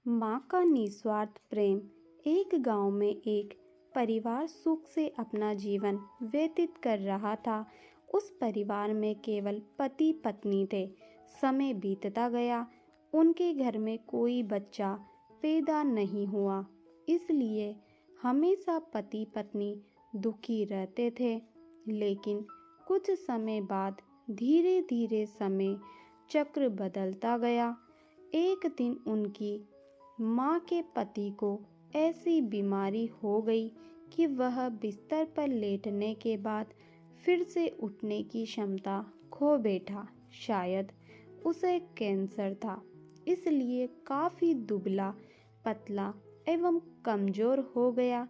माँ का निस्वार्थ प्रेम। एक गांव में एक परिवार सुख से अपना जीवन व्यतीत कर रहा था। उस परिवार में केवल पति पत्नी थे। समय बीतता गया, उनके घर में कोई बच्चा पैदा नहीं हुआ। इसलिए हमेशा पति पत्नी दुखी रहते थे। लेकिन कुछ समय बाद धीरे धीरे समय चक्र बदलता गया। एक दिन उनकी माँ के पति को ऐसी बीमारी हो गई कि वह बिस्तर पर लेटने के बाद फिर से उठने की क्षमता खो बैठा। शायद उसे कैंसर था, इसलिए काफी दुबला पतला एवं कमजोर हो गया।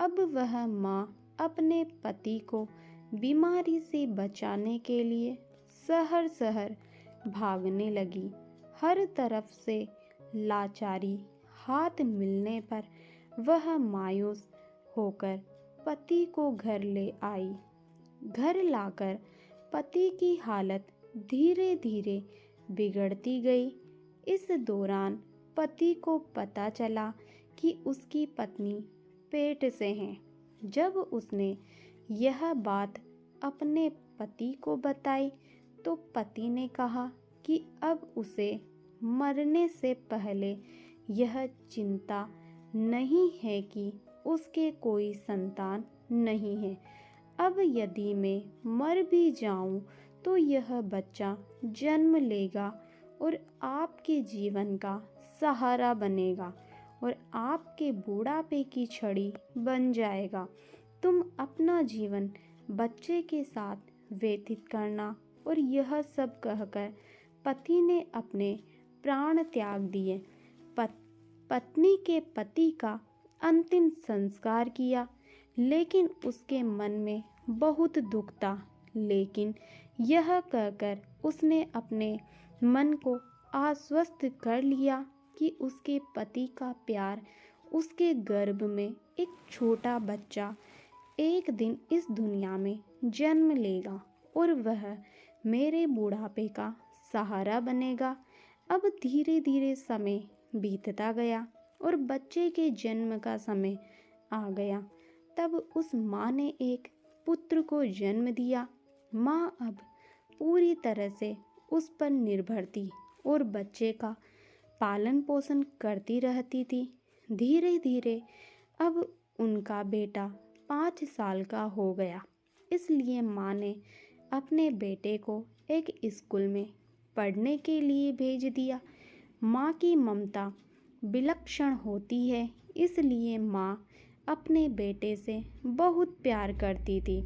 अब वह माँ अपने पति को बीमारी से बचाने के लिए शहर शहर भागने लगी। हर तरफ से लाचारी हाथ मिलने पर वह मायूस होकर पति को घर ले आई। घर लाकर पति की हालत धीरे धीरे बिगड़ती गई। इस दौरान पति को पता चला कि उसकी पत्नी पेट से है। जब उसने यह बात अपने पति को बताई तो पति ने कहा कि अब उसे मरने से पहले यह चिंता नहीं है कि उसके कोई संतान नहीं है। अब यदि मैं मर भी जाऊं तो यह बच्चा जन्म लेगा और आपके जीवन का सहारा बनेगा और आपके बुढ़ापे की छड़ी बन जाएगा। तुम अपना जीवन बच्चे के साथ व्यतीत करना। और यह सब कहकर पति ने अपने प्राण त्याग दिए। पत्नी के पति का अंतिम संस्कार किया, लेकिन उसके मन में बहुत दुख था। लेकिन यह कहकर उसने अपने मन को आश्वस्त कर लिया कि उसके पति का प्यार, उसके गर्भ में एक छोटा बच्चा एक दिन इस दुनिया में जन्म लेगा और वह मेरे बुढ़ापे का सहारा बनेगा। अब धीरे धीरे समय बीतता गया और बच्चे के जन्म का समय आ गया। तब उस माँ ने एक पुत्र को जन्म दिया। माँ अब पूरी तरह से उस पर निर्भर थी और बच्चे का पालन पोषण करती रहती थी। धीरे धीरे अब उनका बेटा 5 साल का हो गया। इसलिए माँ ने अपने बेटे को एक स्कूल में पढ़ने के लिए भेज दिया। माँ की ममता विलक्षण होती है, इसलिए माँ अपने बेटे से बहुत प्यार करती थी।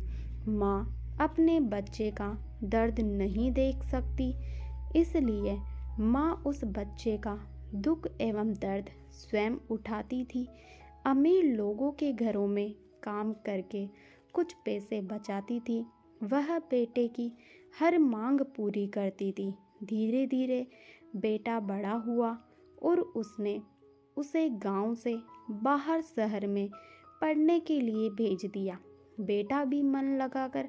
माँ अपने बच्चे का दर्द नहीं देख सकती, इसलिए माँ उस बच्चे का दुख एवं दर्द स्वयं उठाती थी। अमीर लोगों के घरों में काम करके कुछ पैसे बचाती थी। वह बेटे की हर मांग पूरी करती थी। धीरे धीरे बेटा बड़ा हुआ और उसने उसे गांव से बाहर शहर में पढ़ने के लिए भेज दिया। बेटा भी मन लगाकर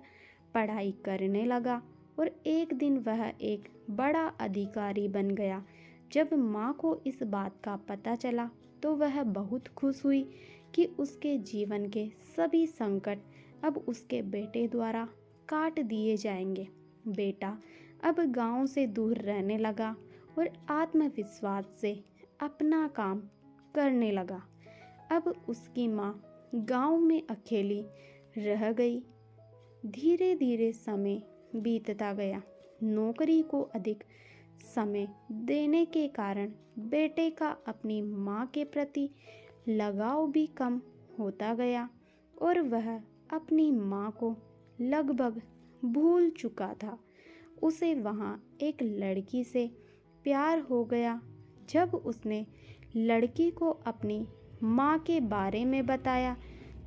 पढ़ाई करने लगा और एक दिन वह एक बड़ा अधिकारी बन गया। जब माँ को इस बात का पता चला तो वह बहुत खुश हुई कि उसके जीवन के सभी संकट अब उसके बेटे द्वारा काट दिए जाएंगे। बेटा अब गांव से दूर रहने लगा और आत्मविश्वास से अपना काम करने लगा। अब उसकी माँ गांव में अकेली रह गई। धीरे धीरे समय बीतता गया। नौकरी को अधिक समय देने के कारण बेटे का अपनी माँ के प्रति लगाव भी कम होता गया और वह अपनी माँ को लगभग भूल चुका था। उसे वहाँ एक लड़की से प्यार हो गया। जब उसने लड़की को अपनी माँ के बारे में बताया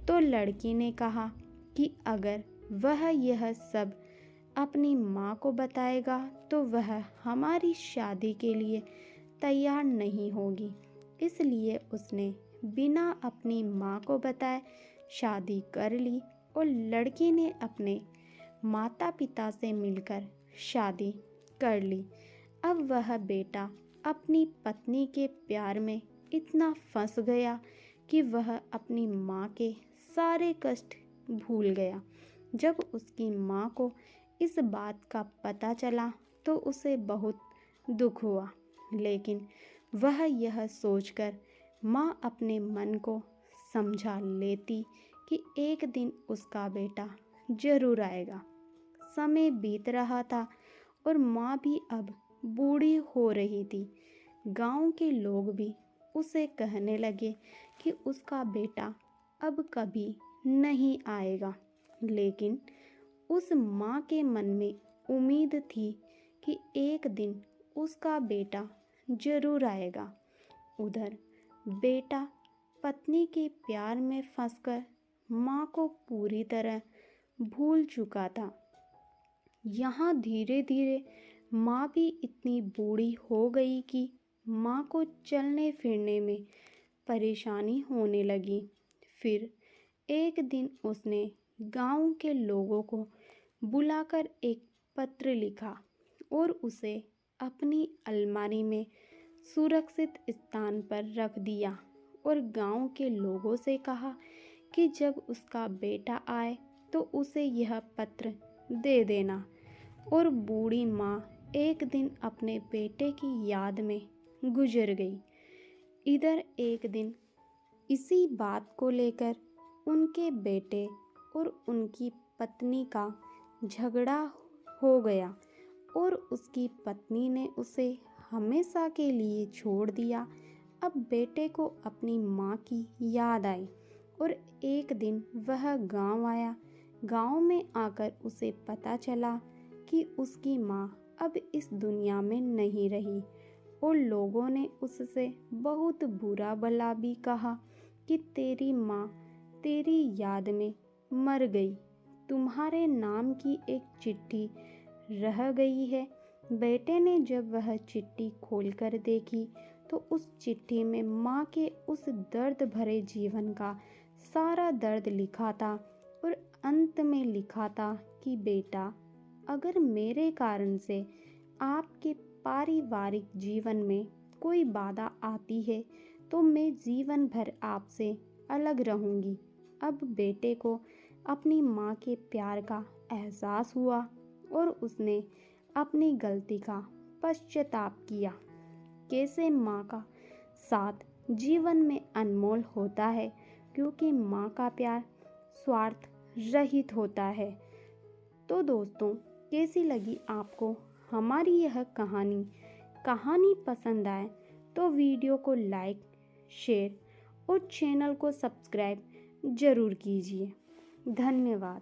तो लड़की ने कहा कि अगर वह यह सब अपनी माँ को बताएगा तो वह हमारी शादी के लिए तैयार नहीं होगी। इसलिए उसने बिना अपनी माँ को बताए शादी कर ली और लड़की ने अपने माता पिता से मिलकर शादी कर ली। अब वह बेटा अपनी पत्नी के प्यार में इतना फंस गया कि वह अपनी माँ के सारे कष्ट भूल गया। जब उसकी माँ को इस बात का पता चला तो उसे बहुत दुख हुआ, लेकिन वह यह सोचकर माँ अपने मन को समझा लेती कि एक दिन उसका बेटा जरूर आएगा। समय बीत रहा था और माँ भी अब बूढ़ी हो रही थी। गांव के लोग भी उसे कहने लगे कि उसका बेटा अब कभी नहीं आएगा, लेकिन उस माँ के मन में उम्मीद थी कि एक दिन उसका बेटा जरूर आएगा। उधर बेटा पत्नी के प्यार में फंसकर माँ को पूरी तरह भूल चुका था। यहाँ धीरे धीरे माँ भी इतनी बूढ़ी हो गई कि माँ को चलने फिरने में परेशानी होने लगी। फिर एक दिन उसने गांव के लोगों को बुलाकर एक पत्र लिखा और उसे अपनी अलमारी में सुरक्षित स्थान पर रख दिया और गांव के लोगों से कहा कि जब उसका बेटा आए तो उसे यह पत्र दे देना। और बूढ़ी माँ एक दिन अपने बेटे की याद में गुजर गई। इधर एक दिन इसी बात को लेकर उनके बेटे और उनकी पत्नी का झगड़ा हो गया और उसकी पत्नी ने उसे हमेशा के लिए छोड़ दिया। अब बेटे को अपनी माँ की याद आई और एक दिन वह गांव आया। गांव में आकर उसे पता चला कि उसकी माँ अब इस दुनिया में नहीं रही और लोगों ने उससे बहुत बुरा भला भी कहा कि तेरी माँ तेरी याद में मर गई, तुम्हारे नाम की एक चिट्ठी रह गई है। बेटे ने जब वह चिट्ठी खोलकर देखी तो उस चिट्ठी में माँ के उस दर्द भरे जीवन का सारा दर्द लिखा था और अंत में लिखा था कि बेटा, अगर मेरे कारण से आपके पारिवारिक जीवन में कोई बाधा आती है तो मैं जीवन भर आपसे अलग रहूंगी। अब बेटे को अपनी माँ के प्यार का एहसास हुआ और उसने अपनी गलती का पश्चाताप किया। कैसे माँ का साथ जीवन में अनमोल होता है, क्योंकि माँ का प्यार स्वार्थ रहित होता है। तो दोस्तों, कैसी लगी आपको हमारी यह कहानी पसंद आए तो वीडियो को लाइक, शेयर और चैनल को सब्सक्राइब जरूर कीजिए। धन्यवाद।